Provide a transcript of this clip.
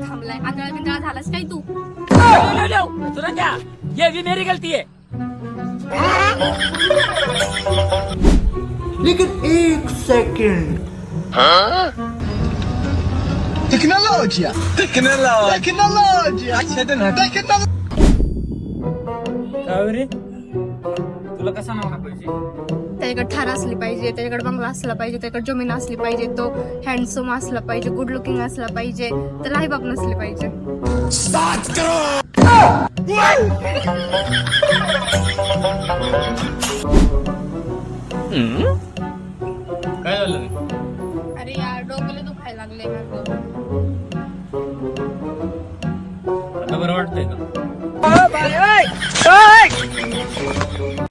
थांबलाय? आंधळा बिंदळा झालास काय तू? तुरंत क्या ये भी मेरी गलती है. लेकिन एक सेकंड टेक्नोलॉजी रे तुला कसा नवरा पाहिजे? त्याच्याकडे ठार असली पाहिजे, त्याच्याकडे बंगला असला पाहिजे, त्याच्याकडे जमीन असली पाहिजे, तो हँडसम असला पाहिजे, गुड लुकिंग असला पाहिजे, तर आई बाप नसले पाहिजे.